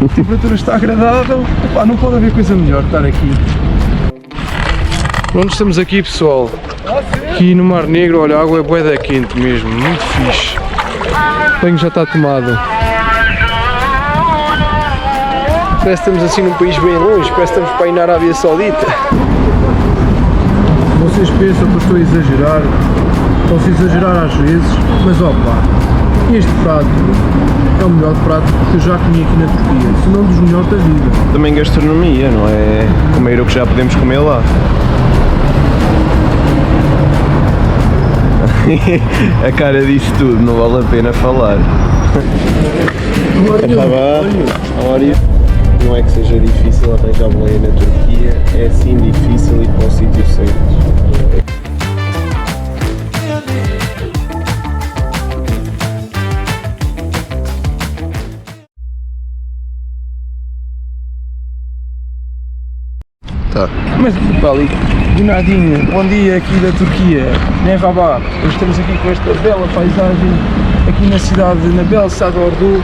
A temperatura está agradável, epá, não pode haver coisa melhor estar aqui. Onde estamos aqui, pessoal? Aqui no Mar Negro, olha, a água é bué da quente mesmo, muito fixe. O banho já está tomado. Parece que estamos assim num país bem longe, parece que estamos para ir na Arábia Saudita. Vocês pensam que eu estou a exagerar, posso exagerar às vezes, mas ó pá, este prato é o melhor prato que eu já comi aqui na Turquia, se não dos melhores da vida. Também gastronomia, não é comer o que já podemos comer lá. A cara disso tudo, não vale a pena falar. Não é que seja difícil arranjar boleia na Turquia, é sim difícil ir para o sítio certo. Tá. Mas ali, do nadinha, bom dia aqui da Turquia, em Rabat. Hoje estamos aqui com esta bela paisagem, aqui na cidade, na bela cidade de Ordu.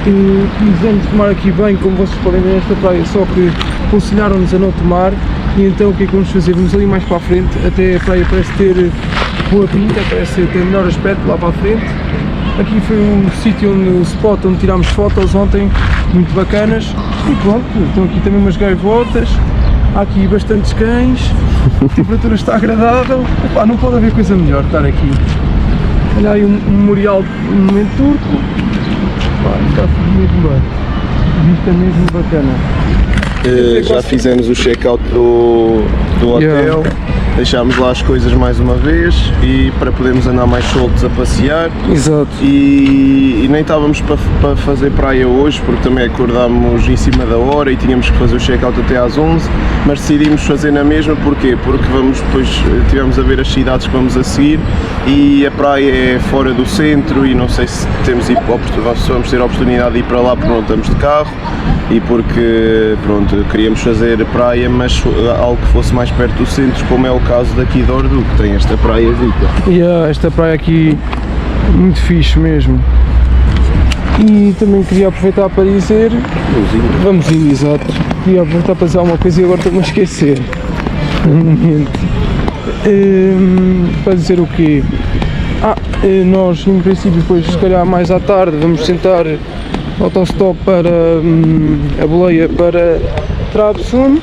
Quisemos tomar aqui bem, como vocês podem ver nesta praia, só que aconselharam-nos a não tomar. E então o que é que vamos fazer? Vamos ali mais para a frente, até a praia parece ter boa pinta, parece ter melhor aspecto lá para a frente. Aqui foi o sítio, o spot onde tirámos fotos ontem, muito bacanas. E pronto, estão aqui também umas gaivotas. Há aqui bastantes cães, a temperatura está agradável, epá, não pode haver coisa melhor estar aqui. Olha aí um memorial do monumento turco, epá, está mesmo bem, vista mesmo bacana. Já fizemos o check-out do hotel, deixámos lá as coisas mais uma vez e para podermos andar mais soltos a passear. Exato. E nem estávamos para fazer praia hoje porque também acordámos em cima da hora e tínhamos que fazer o check-out até às 11, mas decidimos fazer na mesma, porquê? Porque depois tivemos a ver as cidades que vamos a seguir e a praia é fora do centro e não sei se vamos ter a oportunidade de ir para lá porque não estamos de carro e porque pronto, queríamos fazer praia, mas algo que fosse mais perto do centro, como é o caso daqui de Ordu, que tem esta praiazita. Esta praia aqui, muito fixe mesmo. E também queria aproveitar para dizer... Vamos indo, exato. Queria aproveitar para dizer alguma coisa e agora estou-me a esquecer. Para dizer o quê? Nós, em princípio, depois, se calhar mais à tarde, vamos tentar autostop para a boleia para Trabzon.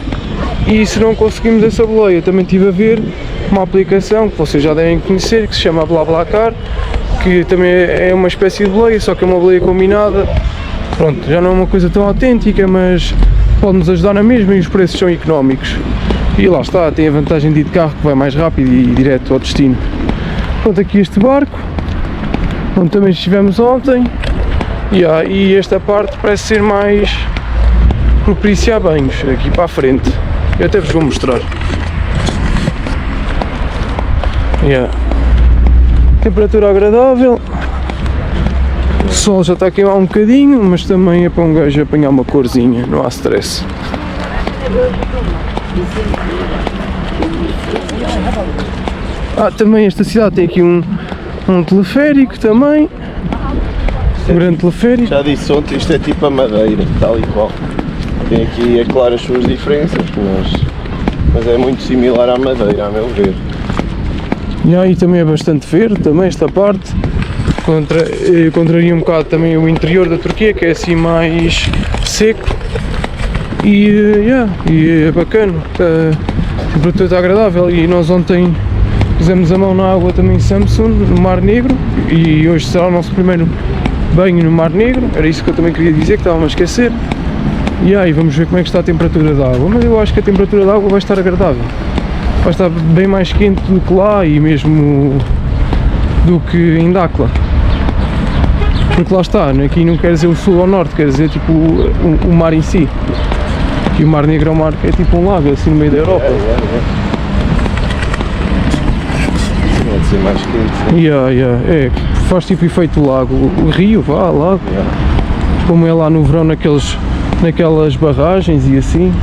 E se não conseguimos essa boleia, também estive a ver uma aplicação que vocês já devem conhecer, que se chama BlaBlaCar, que também é uma espécie de boleia, só que é uma boleia combinada. Pronto, já não é uma coisa tão autêntica, mas pode-nos ajudar na mesma e os preços são económicos. E lá está, tem a vantagem de ir de carro que vai mais rápido e direto ao destino. Pronto, aqui este barco, onde também estivemos ontem. E esta parte parece ser mais propícia a banhos, aqui para a frente. Eu até vos vou mostrar. Temperatura agradável. O sol já está a queimar um bocadinho, mas também é para um gajo apanhar uma corzinha, não há stress. Também esta cidade tem aqui um teleférico também. Um grande teleférico. Já disse ontem, isto é tipo a Madeira, tal e qual. Tem aqui, é claro, as suas diferenças, mas é muito similar à Madeira, a meu ver. E aí também é bastante verde, também esta parte. Contraria um bocado também o interior da Turquia, que é assim mais seco. E é bacana, a temperatura está agradável. E nós ontem pusemos a mão na água também em Samsun, no Mar Negro. E hoje será o nosso primeiro banho no Mar Negro. Era isso que eu também queria dizer, que estava a esquecer. E aí vamos ver como é que está a temperatura da água, mas eu acho que a temperatura da água vai estar agradável, vai estar bem mais quente do que lá e mesmo do que em Dakla, porque lá está, aqui não quer dizer o sul ou norte, quer dizer tipo o mar em si, e o Mar Negro é um mar que é tipo um lago assim no meio da Europa. Pode ser mais quente. Faz tipo efeito lago, o rio, lago, como é lá no verão naquelas barragens e assim.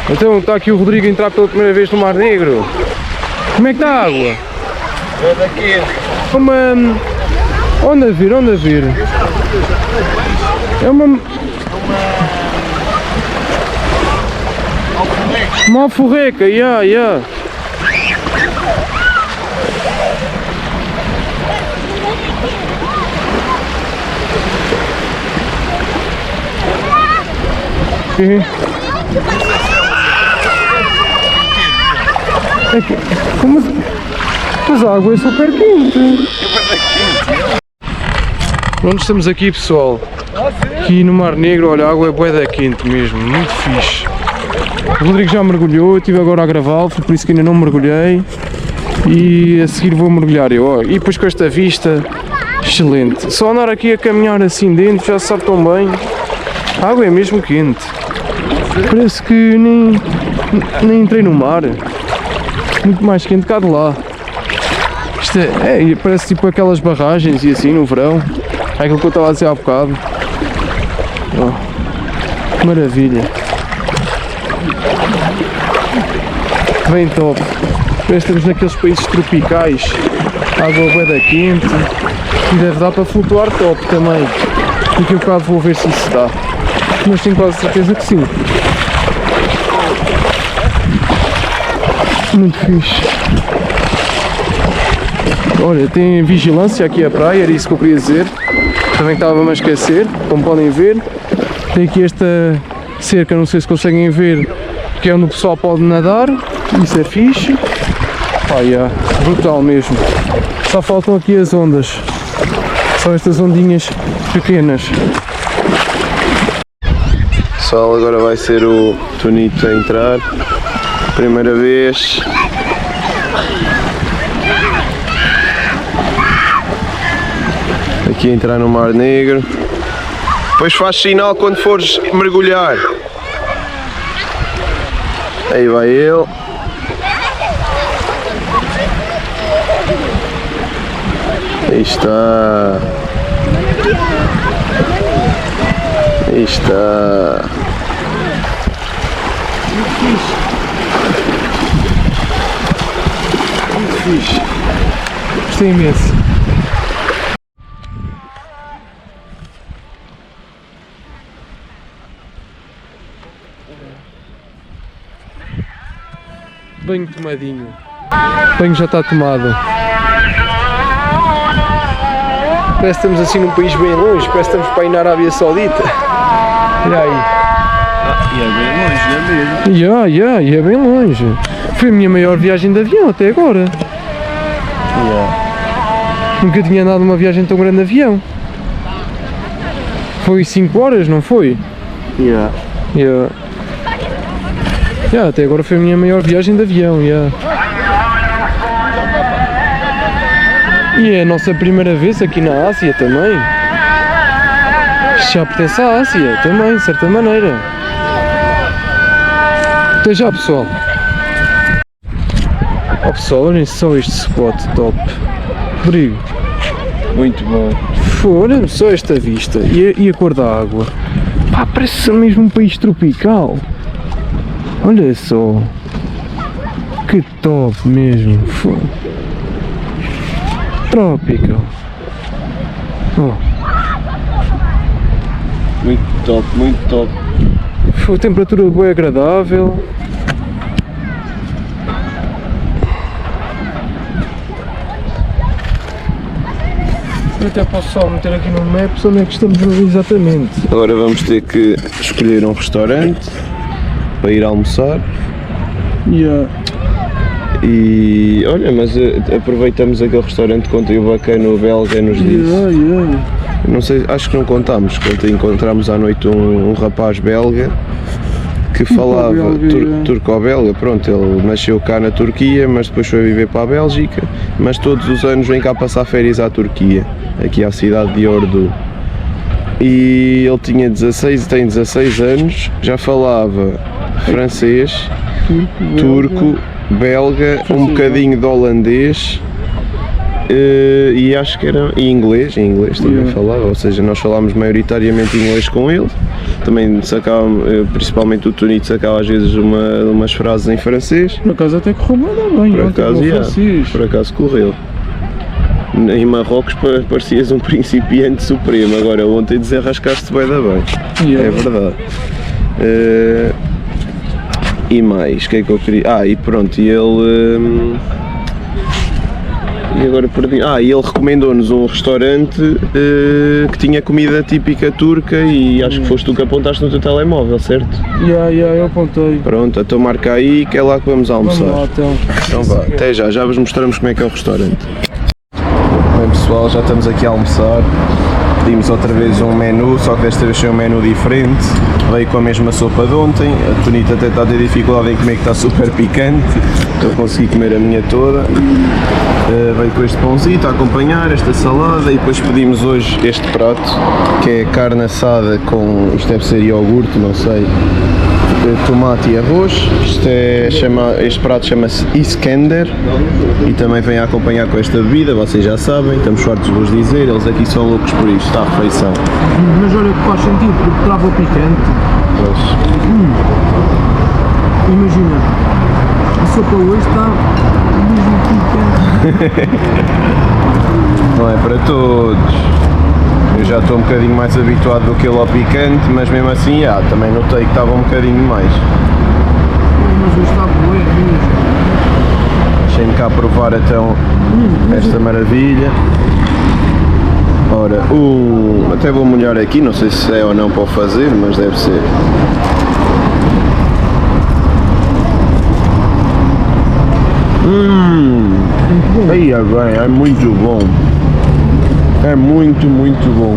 Então está aqui o Rodrigo a entrar pela primeira vez no Mar Negro. Como é que está a água? É daqui. Onde a vir, onde a vir? É uma alforreca, yeah. É que, mas a água é super quente. Onde estamos aqui, pessoal? Aqui no Mar Negro, olha, a água é bué da quente mesmo, muito fixe. O Rodrigo já mergulhou, eu estive agora a gravá-lo, foi por isso que ainda não mergulhei. E a seguir vou mergulhar eu. E depois com esta vista, excelente. Só andar aqui a caminhar assim dentro já se sabe tão bem. A água é mesmo quente. Parece que nem entrei no mar. Muito mais quente cá de lá. Isto parece tipo aquelas barragens e assim no verão. É aquilo que eu estava a dizer há bocado. Oh, maravilha. Bem top. Parece que estamos naqueles países tropicais. Água bué da quente. E deve dar para flutuar top também. Daqui a bocado vou ver se isso dá. Mas tenho quase certeza que sim. Muito fixe. Olha, tem vigilância aqui à praia, era isso que eu queria dizer. Também estava-me a esquecer, como podem ver. Tem aqui esta cerca, não sei se conseguem ver, que é onde o pessoal pode nadar. Isso é fixe. Brutal mesmo. Só faltam aqui as ondas. São estas ondinhas pequenas. Pessoal, agora vai ser o Tonito a entrar. Primeira vez. Aqui a entrar no Mar Negro. Depois faz sinal quando fores mergulhar. Aí vai ele. Aí está. Aí está. Muito fixe. Gostei imenso. Banho tomadinho. O banho já está tomado. Parece que estamos assim num país bem longe, parece que estamos para ir na Arábia Saudita. E aí? E é bem longe, não é mesmo? E é bem longe. Foi a minha maior viagem de avião até agora. Nunca tinha andado numa viagem tão grande de avião. Foi 5 horas, não foi? Até agora foi a minha maior viagem de avião. E é a nossa primeira vez aqui na Ásia também. Já pertence à Ásia também, de certa maneira. Até já, pessoal. Pessoal, olhem só este spot top. Rodrigo. Muito bom. Olhem só esta vista e a cor da água. Parece mesmo um país tropical. Olha só. Que top mesmo. Tropical. Muito top, muito top. A temperatura bem agradável. Eu até posso só meter aqui no Maps onde é que estamos exatamente. Agora vamos ter que escolher um restaurante para ir almoçar. E olha, mas aproveitamos aquele restaurante que ontem o bacano belga nos disse. Não sei, acho que não contámos, quando encontramos à noite um rapaz belga que falava turco-belga, pronto, ele nasceu cá na Turquia, mas depois foi viver para a Bélgica, mas todos os anos vem cá passar férias à Turquia, aqui à cidade de Ordu. E ele tem 16 anos, já falava francês, turco, belga, um bocadinho de holandês e acho que era inglês também falava, ou seja, nós falámos maioritariamente inglês com ele, também sacávamos, principalmente o Tonito sacava às vezes umas frases em francês. Por acaso até correu bem, por acaso correu. em Marrocos parecias um principiante supremo, agora ontem desenrascaste-te bem da bem, é verdade. E mais, o que é que eu queria? E pronto, e ele... e agora perdi... e ele recomendou-nos um restaurante que tinha comida típica turca e acho que foste tu que apontaste no teu telemóvel, certo? Eu apontei. Pronto, então marca aí que é lá que vamos almoçar. Vamos lá, então. Então vá, até já vos mostramos como é que é o restaurante. Bem pessoal, já estamos aqui a almoçar. Pedimos outra vez um menu, só que desta vez foi um menu diferente. Veio com a mesma sopa de ontem. A Tonita até está a ter dificuldade em comer, que está super picante. Eu consegui comer a minha toda. Veio com este pãozinho a acompanhar, esta salada, e depois pedimos hoje este prato, que é carne assada com, isto deve ser iogurte, não sei, tomate e arroz. Este prato chama-se Iskender e também vem a acompanhar com esta bebida, vocês já sabem, estamos fartos de vos dizer, eles aqui são loucos por isto, está a refeição. Mas olha que faz sentido, porque trava o picante. Imagina, a sopa hoje está mesmo picante. Não é para todos. Eu já estou um bocadinho mais habituado do que ele ao picante, mas mesmo assim, também notei que estava um bocadinho mais. Mas hoje está boa, mesmo. Deixem-me cá provar então esta maravilha. Ora, até vou molhar aqui, não sei se é ou não para o fazer, mas deve ser. Aí é bem, é muito bom. É muito, muito bom.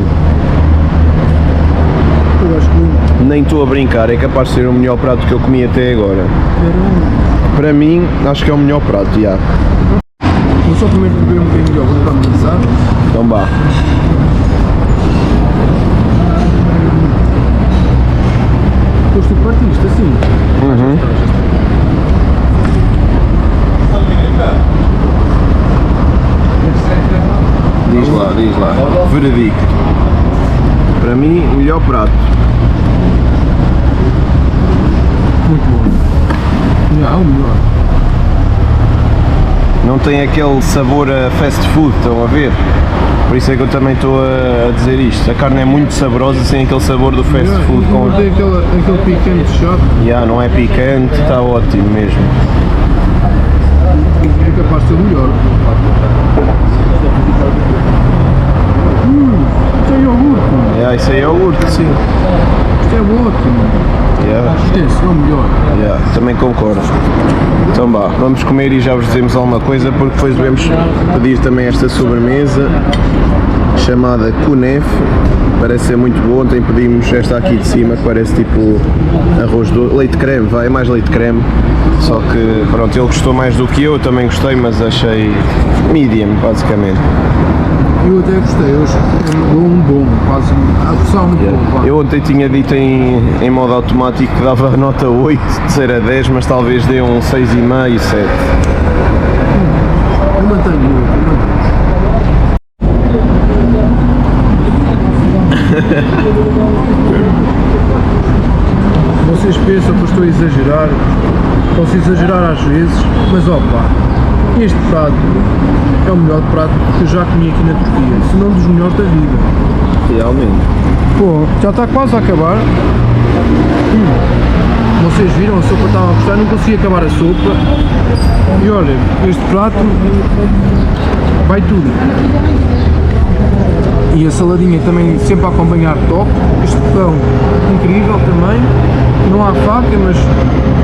Eu gosto muito. Nem estou a brincar, é capaz de ser o melhor prato que eu comi até agora. Para mim, acho que é o melhor prato, já. Vou só primeiro beber um bocadinho de iogurte para começar. Então vá. Depois tu partiste assim. Diz lá. Veredicto. Para mim, o melhor prato. Muito bom. O melhor. Não tem aquele sabor a fast food, estão a ver? Por isso é que eu também estou a dizer isto. A carne é muito saborosa sem aquele sabor do fast food. Não tem aquele picante chato. Não é picante, está ótimo mesmo. É capaz de ser o melhor. Isto é iogurte. Isso é iogurte, sim. Isto é ótimo. Esse é o melhor. Também concordo. Então vamos comer e já vos dizemos alguma coisa, porque depois devemos pedir também esta sobremesa chamada Kunef. Parece ser muito boa. Ontem pedimos esta aqui de cima, que parece tipo arroz doce, leite creme, é mais leite creme. Só que pronto, ele gostou mais do que eu também gostei, mas achei medium basicamente. Eu até gostei, eu dou um bom, quase a versão muito bom. Eu ontem tinha dito em modo automático que dava a nota 8, de 0 a 10, mas talvez dê um 6,5, 7. Eu mantenho. Vocês pensam que eu estou a exagerar, posso exagerar às vezes, mas este prato é o melhor prato que eu já comi aqui na Turquia, se não dos melhores da vida. Realmente. Já está quase a acabar. Vocês viram, a sopa estava a gostar, não consegui acabar a sopa. E olha, este prato vai tudo. E a saladinha também sempre a acompanhar top. Este pão incrível também. Não há faca, mas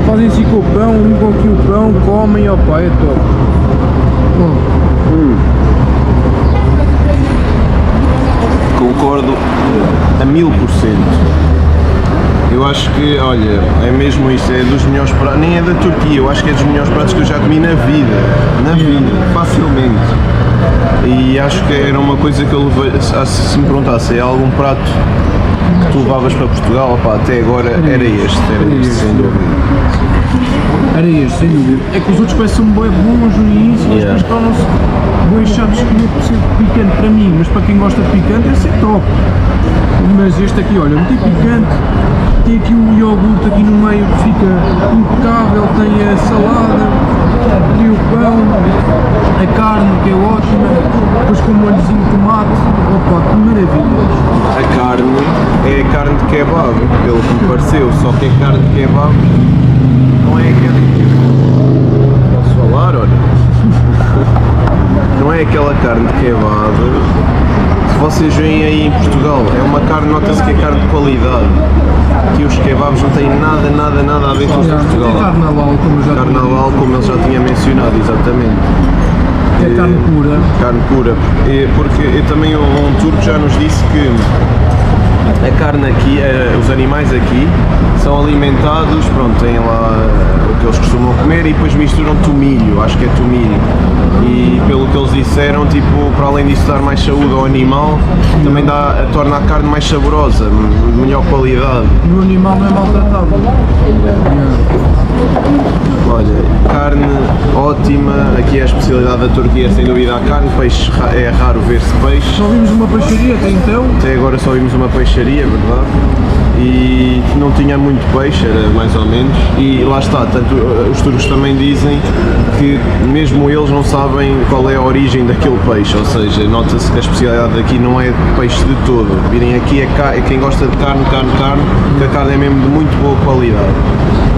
fazem-se com o pão, limpam aqui o pão, comem, é top. Concordo a 1000%. Eu acho que, olha, é mesmo isso, é dos melhores pratos, nem é da Turquia, eu acho que é dos melhores pratos que eu já comi na vida, facilmente. E acho que era uma coisa que eu levei, se me perguntasse, é algum prato que tu levavas para Portugal, até agora era este, sem dúvida. Era este, sem dúvida. É que os outros parecem bem bons no início, mas depois tornam-se bem chatos, que não precisa de picante para mim, mas para quem gosta de picante, esse é top. Mas este aqui, olha, muito picante, tem aqui o iogurte aqui no meio que fica impecável, tem a salada, tem o pão, a carne que é ótima, depois com um molhozinho de tomate, opa, que maravilha. A carne é carne de kebab, pelo que me pareceu, só que a carne de kebab não é aquela. Posso falar, olha? Não é aquela carne de kebab. Se vocês veem aí em Portugal, é uma carne, nota-se que é carne de qualidade. Aqui os kebabs não têm nada a ver com os de Portugal. Carne halal, como eu já Carne tinha halal, como ele já tinha mencionado, exatamente. dito. É carne pura. Carne pura. Porque eu também, um turco já nos disse que a carne aqui, os animais aqui, são alimentados, pronto, têm lá o que eles costumam comer e depois misturam tomilho, acho que é tomilho. E pelo que eles disseram, tipo, para além disso dar mais saúde ao animal, também torna a carne mais saborosa, de melhor qualidade. E o animal não é maltratado. Olha, carne ótima, aqui é a especialidade da Turquia, sem dúvida a carne, peixe, é raro ver-se peixe. Só vimos uma peixaria até então. Até agora só vimos uma peixaria, verdade? E não tinha muito peixe, era mais ou menos. E lá está, tanto os turcos também dizem que mesmo eles não sabem qual é a origem daquele peixe, ou seja, nota-se que a especialidade daqui não é peixe de todo. Virem aqui é quem gosta de carne, que a carne é mesmo de muito boa qualidade.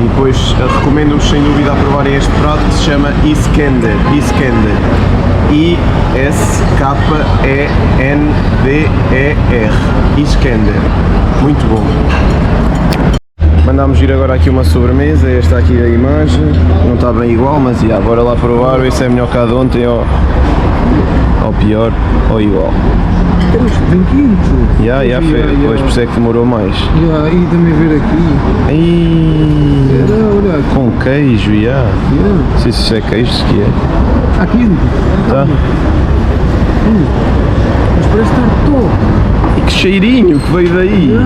E depois recomendo-vos sem dúvida a provarem este prato que se chama Iskender. I-S-K-E-N-D-E-R. Iskender. Muito bom. Mandámos ir agora aqui uma sobremesa, esta aqui a imagem, não está bem igual, mas bora lá provar, ver se é melhor que a de ontem ou pior ou igual. Vem quente. Pois por isso é que demorou mais. E também ver aqui. Olha aqui. Com queijo, Não sei se isso é queijo, se que é. Aqui. Tá. Mas parece estar top. E que cheirinho que veio daí.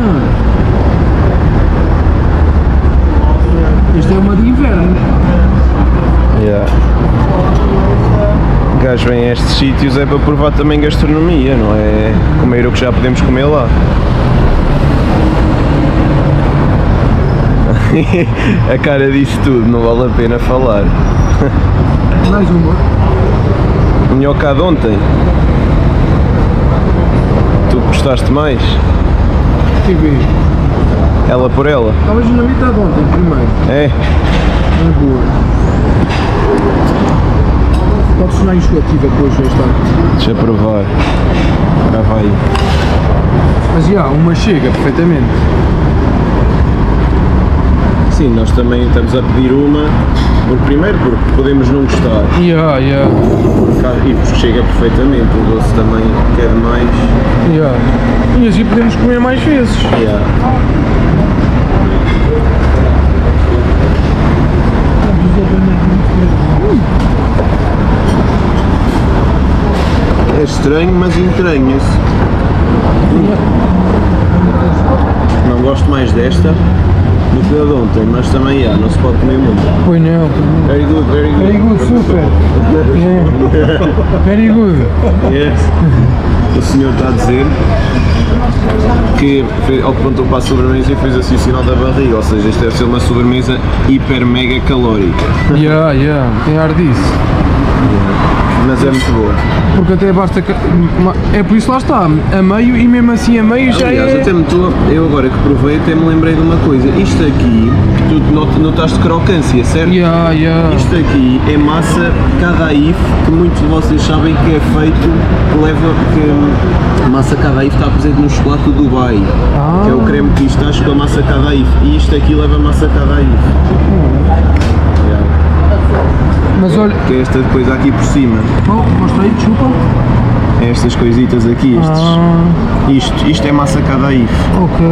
Isto é uma de inverno. O gajo vem a estes sítios é para provar também gastronomia, não é comer o que já podemos comer lá. A cara disso tudo, não vale a pena falar. Mais uma. Melhor cá de ontem. Tu gostaste mais? TV. Ela por ela? Estavas na metade de ontem, primeiro. É? Na boa. Podes sonar enjoativa depois, já está. Deixa eu provar. Já vai. Mas uma chega perfeitamente. Sim, nós também estamos a pedir uma, primeiro porque podemos não gostar. E porque chega perfeitamente, o doce também quer mais. E assim podemos comer mais vezes. É estranho, mas entranha-se. Não gosto mais desta do que a de ontem, mas também não se pode comer muito. Pois não. Very good, Super. Very good. Yes. O senhor está a dizer que ao que perguntou para a sobremesa e fez assim o sinal da barriga, ou seja, isto deve ser uma sobremesa hiper mega calórica. Tem ar disso. Mas é muito boa. Porque até basta. É por isso lá está, a meio e mesmo assim a meio já Aliás, é. até eu agora que provei até me lembrei de uma coisa. Isto aqui, tu notaste crocância, certo? Isto aqui é massa cadaif, que muitos de vocês sabem que é feito, que a massa cadaif está presente no chocolate do Dubai, que é o creme de pistache com a massa cadaif. E isto aqui leva massa cadaif. Mas olha. Que é esta coisa aqui por cima. Mostra aí, desculpa. Estas coisitas aqui, isto é massa cadaif. Ok.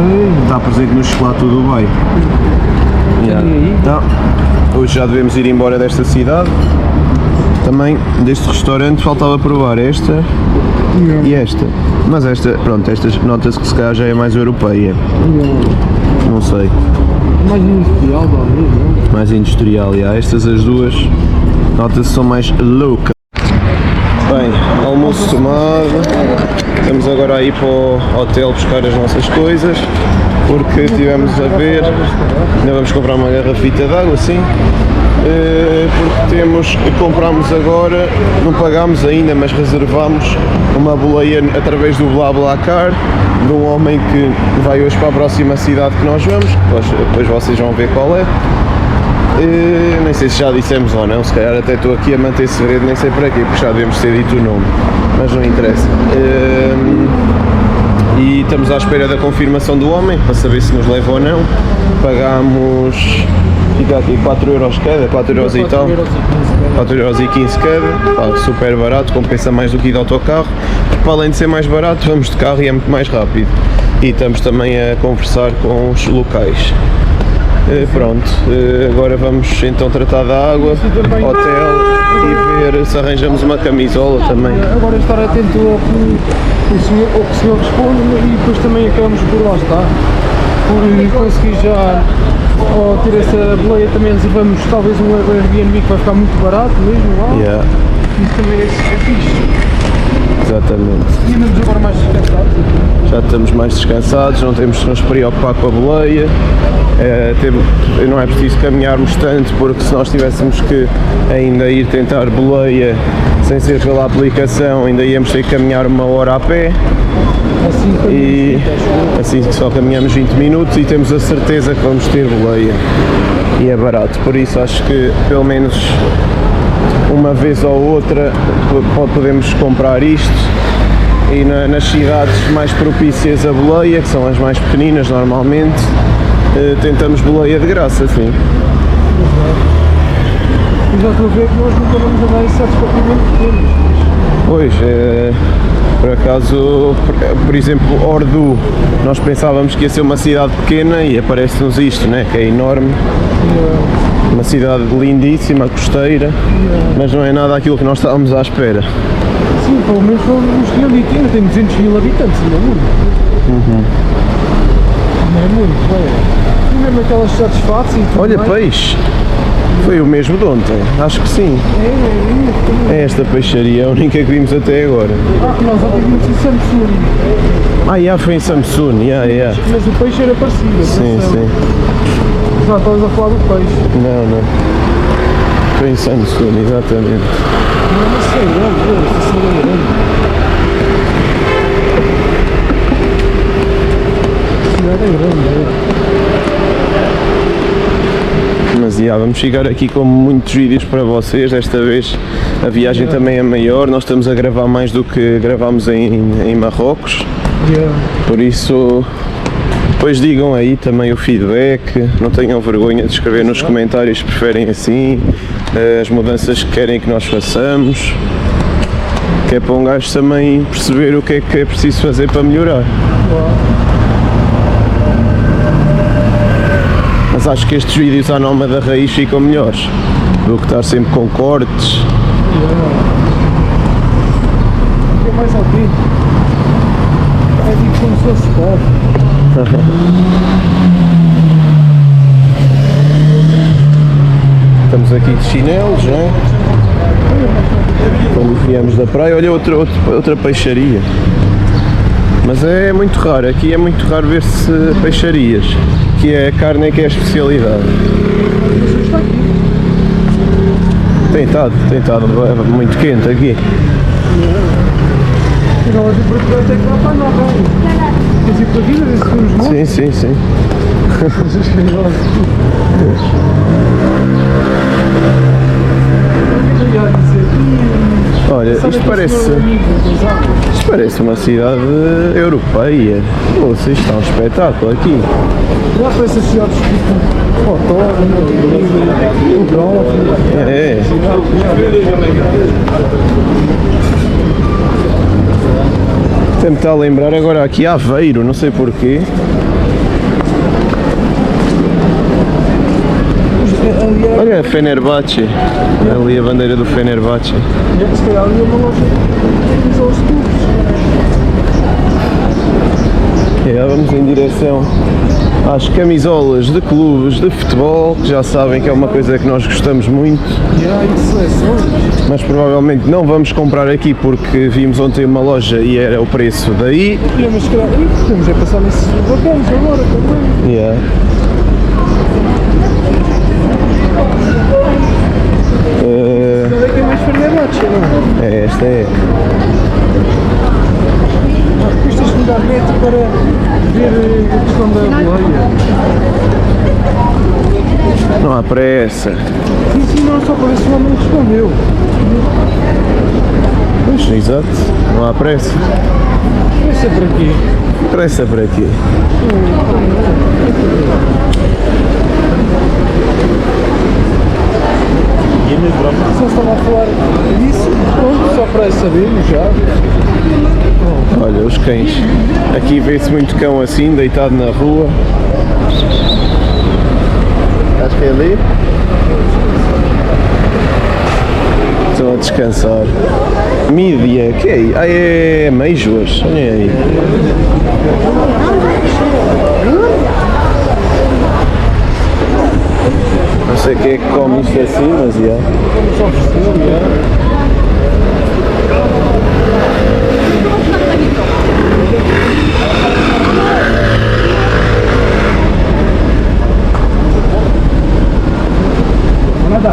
Está presente no chocolate do Dubai. Então, hoje já devemos ir embora desta cidade. Também deste restaurante faltava provar esta e esta. Mas esta, pronto, estas nota-se que se calhar já é mais europeia. Não sei. Mais industrial, talvez, não? Mais industrial, estas as duas nota-se são mais loucas. Bem, almoço almoço tomado. Estamos agora a ir para o hotel buscar as nossas coisas, porque estivemos a ver, ainda vamos comprar uma garrafita de água, sim, porque compramos agora, não pagámos ainda, mas reservamos uma boleia através do BlaBlaCar, de um homem que vai hoje para a próxima cidade que nós vamos, depois vocês vão ver qual é. Nem sei se já dissemos ou não, se calhar até estou aqui a manter segredo, nem sei para quê, porque já devemos ter dito o nome, mas não interessa. E estamos à espera da confirmação do homem, para saber se nos leva ou não. Pagámos, fica aqui 4 euros cada, 4 euros e tal, 4 euros e 15 cada, pá, super barato, compensa mais do que ir de autocarro, porque para além de ser mais barato, vamos de carro e é muito mais rápido. E estamos também a conversar com os locais. Pronto, agora vamos então tratar da água, hotel e ver se arranjamos uma camisola também. Agora estar atento ao que o senhor responde e depois também acabamos por lá estar. Por conseguir já ou ter essa boleia, também reservamos talvez um Airbnb que vai ficar muito barato mesmo lá. Yeah. Isso também é fixe. Exatamente. E andamos agora mais descansados. Já estamos mais descansados, não temos de nos preocupar com a boleia. Não é preciso caminharmos tanto, porque se nós tivéssemos que ainda ir tentar boleia sem ser pela aplicação, ainda íamos ter que caminhar 1 hora a pé. Assim só caminhamos 20 minutos e temos a certeza que vamos ter boleia. E é barato, por isso acho que pelo menos uma vez ou outra podemos comprar isto. E nas cidades mais propícias a boleia, que são as mais pequeninas normalmente, tentamos boleia de graça, sim. E já estou a ver que nós nunca vamos andar em certos comprimentos pequenos. Pois, por acaso, por exemplo, Ordu, nós pensávamos que ia ser uma cidade pequena e aparece-nos isto, né, que é enorme. Uma cidade lindíssima, costeira, mas não é nada aquilo que nós estávamos à espera. Sim, pelo menos nos tinham dito, ainda tem 200 mil habitantes, não é muito. Não é muito, é. E mesmo aquelas cidades fáceis. Olha, peixe! Foi o mesmo de ontem, acho que sim. É esta peixaria, a única que vimos até agora. Nós ontem vimos em Samsung. Foi em Samsung, Mas o peixe era parecido. Sim, sim. Já estavas a falar do peixe. Não. Foi em Samsung, exatamente. Não sei, essa cidade é grande. A cidade é grande, Mas vamos ficar aqui com muitos vídeos para vocês. Desta vez a viagem também é maior, nós estamos a gravar mais do que gravámos em Marrocos. Por isso, depois digam aí também o feedback, não tenham vergonha de escrever nos comentários se preferem assim, as mudanças que querem que nós façamos, que é para um gajo também perceber o que é preciso fazer para melhorar. Mas acho que estes vídeos à nómada raiz ficam melhores do que estar sempre com cortes. É mais autêntico. É tipo como se fosse pobre. Estamos aqui de chinelos, não é? Quando viemos da praia, olha outra peixaria. Mas é muito raro, aqui é muito raro ver-se peixarias, que é a carne que é a especialidade. Tem estado muito quente aqui. Não, hoje por aqui até que lá para nós, quer ir para a vida, ver se fomos mortos. Sim. Olha, isto parece uma cidade europeia. Isto está um espetáculo aqui. Já parece a cidade tipo fotógrafo, É. Até me está a lembrar agora aqui Aveiro, não sei porquê. Olha a Fenerbahçe, ali a bandeira do Fenerbahçe. Se calhar ali é uma loja de camisolas de clubes. Vamos em direção às camisolas de clubes de futebol, que já sabem que é uma coisa que nós gostamos muito, E de seleções. mas provavelmente não vamos comprar aqui porque vimos ontem uma loja e era o preço daí. Podemos, se calhar, podemos passar nesses bacanos agora também. Yeah. Qual é que é mais Fenerbahçe, não é? Esta é. Depois tens de mudar net para ver a questão da boleia. Não há pressa. Sim, não, só para ver se o homem respondeu. Exato, não há pressa. Pensa para quê? Pressa para quê? Se eles estavam a falar disso, pronto, só para sabermos já. Olha, os cães. Aqui vê-se muito cão assim, deitado na rua. Acho que é ali. Estão a descansar. Mídia, que é? Ah, é ameijoas, olhem aí. Não sei quem é que come isto assim, mas já. Só ofereceu, já. Nada.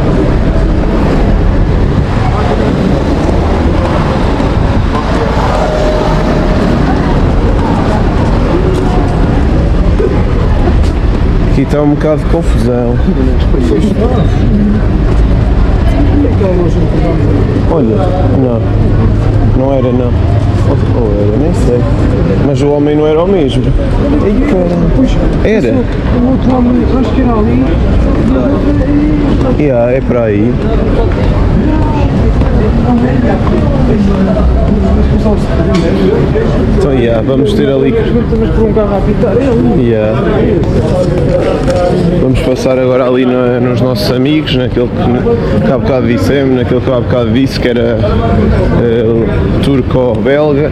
Aqui está um bocado de confusão. Olha, não era não. Ou era, nem sei. Mas o homem não era o mesmo. Era? O outro homem, acho que era ali. Yeah, é para aí. Então, yeah, vamos ter ali. Estamos por um carro a apitar. Yeah. Vamos passar agora ali nos nossos amigos, naquele que há bocado dissemos, naquele que há bocado disse que era turco-belga.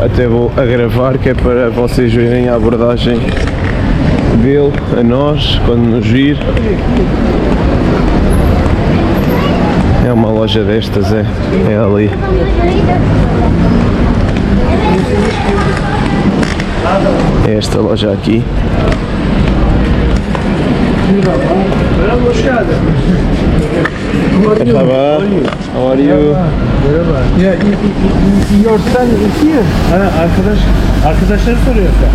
Até vou a gravar, que é para vocês verem a abordagem dele a nós quando nos vir. É uma loja destas, é ali. É esta loja aqui. Merhaba. How are you? Your son is here. Arkadaşları soruyor sen.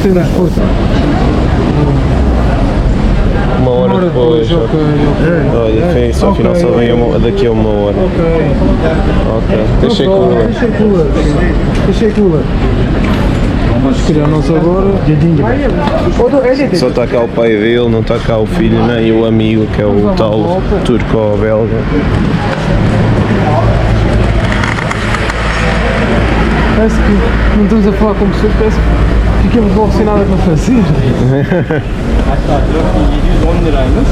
Temos força. Uma hora depois. Ok. Olha, foi isso, afinal só vem daqui a uma hora. Ok. Deixei cooler. Deixei cooler. Mas se calhar nós agora. Só está cá o pai dele, não está cá o filho nem o amigo, que é o tal turco-belga. Parece que não estamos a falar com pessoas, parece que ficamos logo sem nada para fazer. Hatta 4710 liraymış.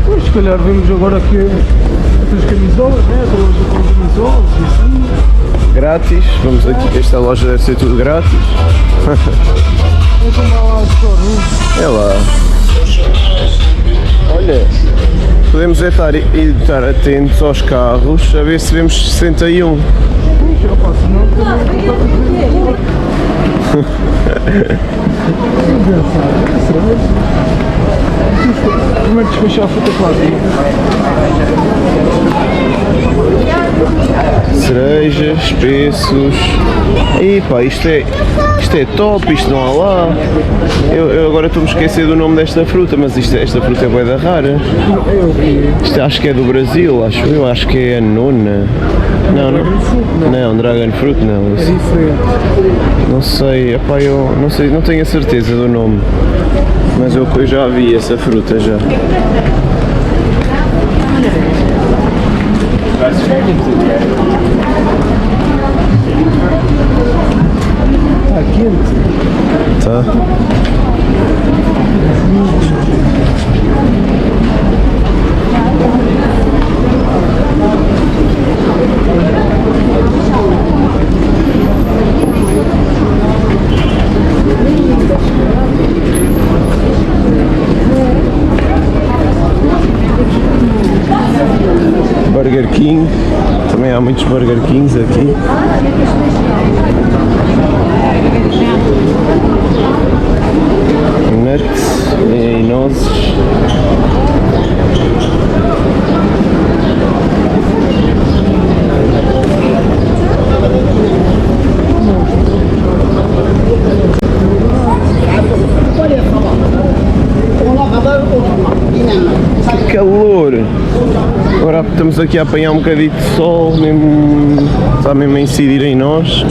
Pois, se calhar vemos agora aqui outras camisolas, né? Outra loja com camisolas e assim. Grátis, vamos aqui, esta loja deve ser tudo grátis. Então vai lá só, É lá. Olha, podemos estar atentos aos carros a ver se vemos 61. Pois, eu faço não, também não primeiro despachar a fruta para aqui. Cerejas, peços. E pá, isto é top, isto não há lá. Eu agora estou-me a esquecer do nome desta fruta, mas esta fruta é bué da rara. Isto acho que é do Brasil, acho que é a nona. Não, Dragon Fruit não. É diferente. Não sei, epá, eu não sei, não tenho a certeza do nome. Mas eu já vi essa fruta já. quente. Tá. Burger King, também há muitos Burger Kings aqui. Nuts e nozes. Que calor! Agora estamos aqui a apanhar um bocadinho de sol, mesmo, está mesmo a incidir em nós.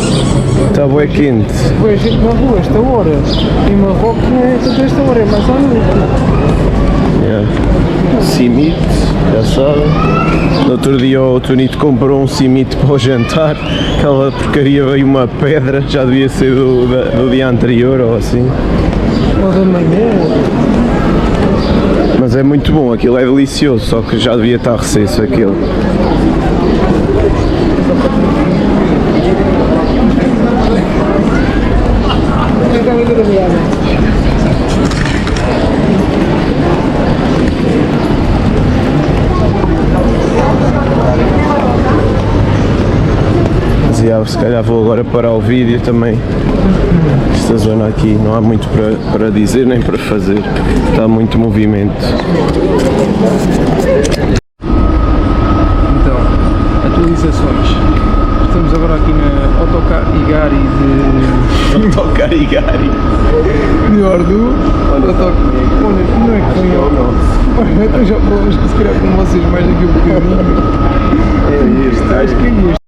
Está bué quente. Pois, gente na rua, esta hora. Em Marrocos não é tanto esta hora, é mais à noite. Yeah. Cimite, já sabe. No outro dia o Tonito comprou um cimite para o jantar. Aquela porcaria veio uma pedra, já devia ser do dia anterior ou assim. Ou da manhã. Mas é muito bom, aquilo é delicioso, só que já devia estar recesso aquilo. Mas já, se calhar vou agora parar o vídeo também. Esta zona aqui não há muito para dizer nem para fazer, está muito movimento. Então, atualizações. Estamos agora aqui na Autocar Igari de... Autocar Igari. de Ordu. Olha, não é que foi ao nosso. Então já falamos que se calhar com vocês mais daqui um bocadinho. É este, Acho que é este.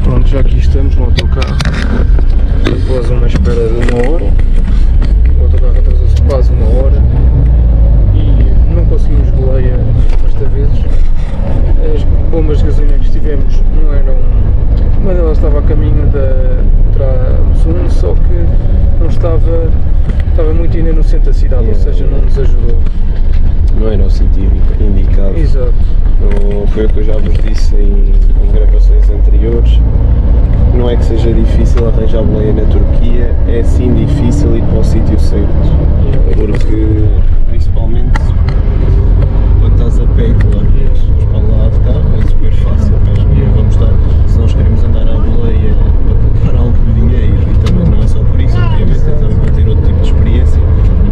Pronto, já aqui estamos no autocarro. Após uma espera de 1 hora. O autocarro atrasou-se quase 1 hora. E não conseguimos boleia desta vez. As bombas de gasolina que estivemos não eram... Uma delas estava a caminho da Trabzon, só que não estava muito ainda no centro da cidade, ou seja, não nos ajudou. Não era o sítio indicado. Exato. Não, foi o que eu já vos disse em gravações anteriores. Não é que seja difícil arranjar boleia na Turquia, é sim difícil ir para o sítio certo. Porque, principalmente, quando estás a pé e tu largas para lá de carro, é super fácil mesmo. Vamos estar, se nós queremos andar à boleia para poupar algum dinheiro, e também não é só por isso, obviamente é também para ter outro tipo de experiência,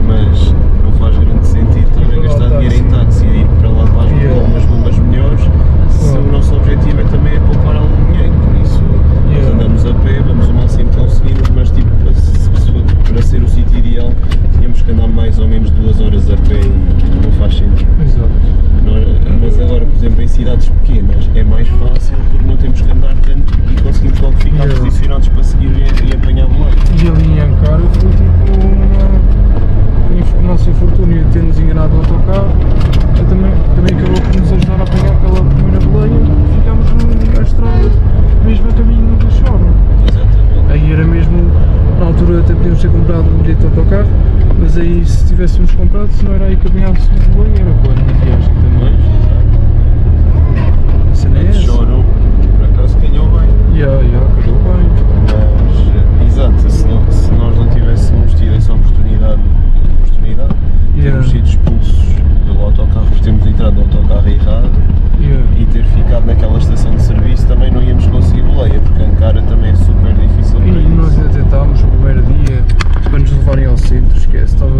mas não faz grande sentido estar a gastar dinheiro em táxi e ir para lá para umas bombas melhores, se o nosso objetivo é também poupar algum dinheiro. Por isso, nós andamos a pé, vamos o máximo que conseguimos, mas tipo, para ser o sítio ideal, tínhamos que andar mais ou menos 2 horas a pé e não faz sentido. Exato. Mas agora, por exemplo, em cidades pequenas é mais fácil porque não temos que andar tanto e conseguimos logo ficar posicionados para seguir e apanhar boleia. E ali em Ankara foi tipo o nosso infortúnio de termos enganado o autocarro, também acabou por nos ajudar a apanhar aquela primeira boleia e ficámos na estrada mesmo a caminho do Choro. Exatamente. Aí era mesmo, na altura até podíamos ter comprado um bilhete de autocarro, mas aí se tivéssemos comprado, se não era aí que apanhássemos a boleia, era quando na viagem também. A cena é essa. Choro, por acaso ganhou bem. Calhou bem. Mas, exato, se nós não tivéssemos tido essa oportunidade termos sido expulsos do autocarro por termos entrado no autocarro errado e ter ficado naquela estação de serviço, também não íamos conseguir boleia, porque Ankara também é super difícil para E nós isso. até estávamos no primeiro dia para nos levarem ao centro, esquece, estava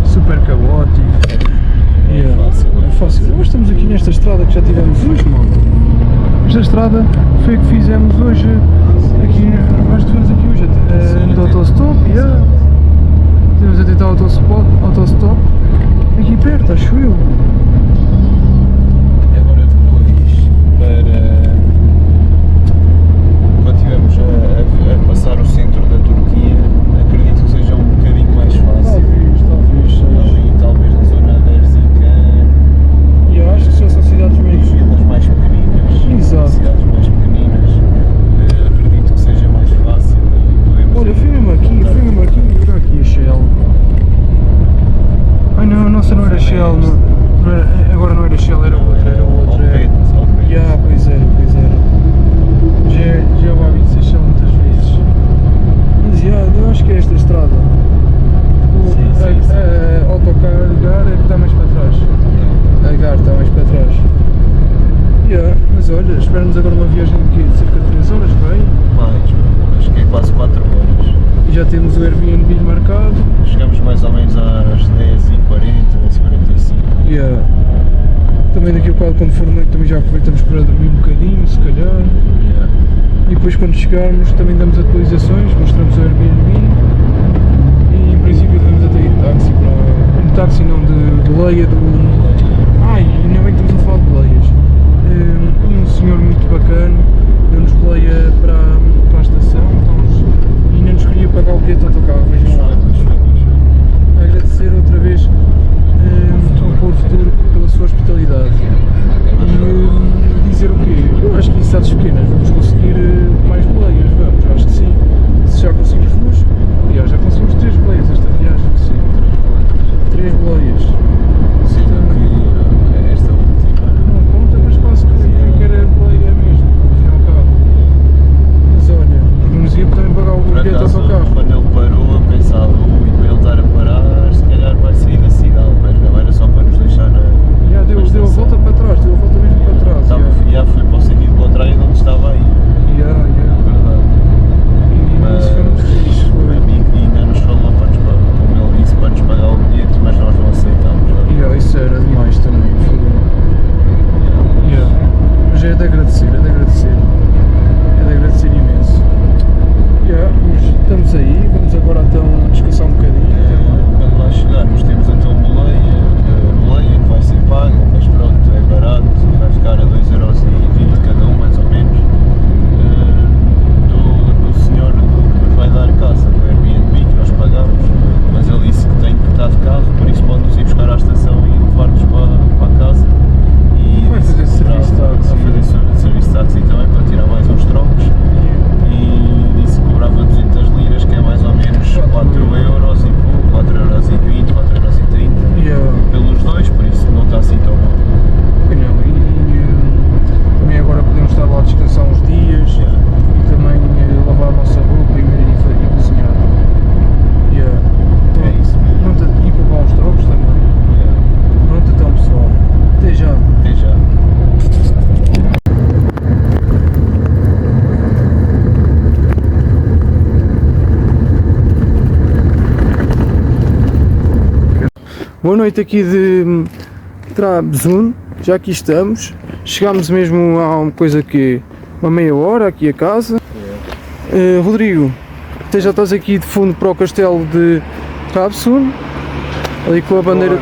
super caótico. É fácil. Nós estamos aqui nesta estrada que já tivemos hoje, mano. Esta estrada foi a que fizemos hoje, aqui, nós estivemos aqui hoje, do autostop, Temos a tentar autostop, aqui perto, acho eu. Agora depois, quando estivermos a passar o centro da Turquia, acredito que seja um bocadinho mais fácil. Talvez seja. Talvez na zona da Erzincan. Mas olha, espera-nos agora uma viagem de cerca de 3 horas, bem? Mais, acho que é quase 4 horas. E já temos o Airbnb marcado. Chegamos mais ou menos às 10h40, 10h45. Yeah. Também daqui a bocado, quando for noite, também já aproveitamos para dormir um bocadinho, se calhar. E depois, quando chegarmos, também damos atualizações, mostramos o Airbnb. E em princípio devemos até ir de táxi para... Um táxi não, de Leia do... Ai, ainda bem que estamos a falar de Leias. Um senhor muito bacana deu-nos Leia para a estação, e ainda nos queria pagar o bilhete do autocarro, vejam lá. Agradecer outra vez ao Povo Futuro pela sua hospitalidade. E dizer o quê? Eu acho que em cidades pequenas vamos conseguir mais boleias, vamos, acho que sim. Se já conseguimos 2, aliás, já conseguimos 3 boleias esta viagem, sim. 3 boleias. Esta última. Não conta, mas quase que era boleia mesmo, ao fim e ao cabo. Mas olha, porque nos ia também pagar o Por bilhete do acaso, autocarro. quando ele parou, eu pensava, para ele estar a parar, se calhar vai sair da cidade, mas não, era só para nos deixar na. Já deu a volta para trás, deu a volta mesmo para trás. Já fui para o sentido contrário de onde estava aí. Verdade. E isso foi muito fixe. O Foi. amigo ainda nos falou, para nos pagar, como ele disse, para nos pagar o bilhete, mas nós não aceitámos. Isso era demais também. Foi. Mas é de agradecer, é de agradecer. É de agradecer imenso. Mas estamos aí, vamos agora então descansar um bocadinho. Quando lá chegarmos temos então boleia, que vai ser paga, mas pronto, é barato, vai ficar a 2,20€ cada um, mais ou menos, do senhor que nos vai dar casa, do Airbnb que nós pagamos, mas ele disse que tem que estar de carro, por isso pode-nos ir buscar à estação e levar-nos para a casa. E Vai fazer serviço de táxi. Vai fazer serviço de táxi também para tirar mais uns trocos. E disse que cobrava 200 liras, que é mais ou menos 4€ e pouco, 4,20€, 4,30€ pelos dois, por isso não está assim tão mal. Também agora podemos estar lá a descansar uns dias e também lavar a nossa roupa e cozinhar. É isso mesmo. Pronto, e para uns trocos também. Pronto, então pessoal, até já. Até já. Boa noite aqui de Trabzon, já aqui estamos. Chegámos mesmo a uma coisa que uma meia hora aqui a casa. Rodrigo, até já estás aqui de fundo para o castelo de Trabzon, ali com a bandeira.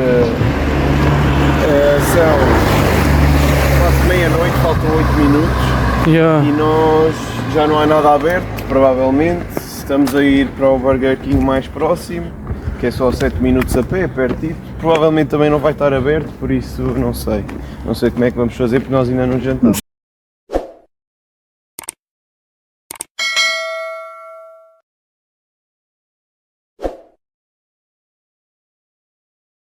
São quase meia-noite, faltam 8 minutos e nós já não há nada aberto, provavelmente. Estamos a ir para o Burger King mais próximo, que é só 7 minutos a pé, pertinho. Provavelmente também não vai estar aberto, por isso não sei. Não sei como é que vamos fazer, porque nós ainda não jantamos.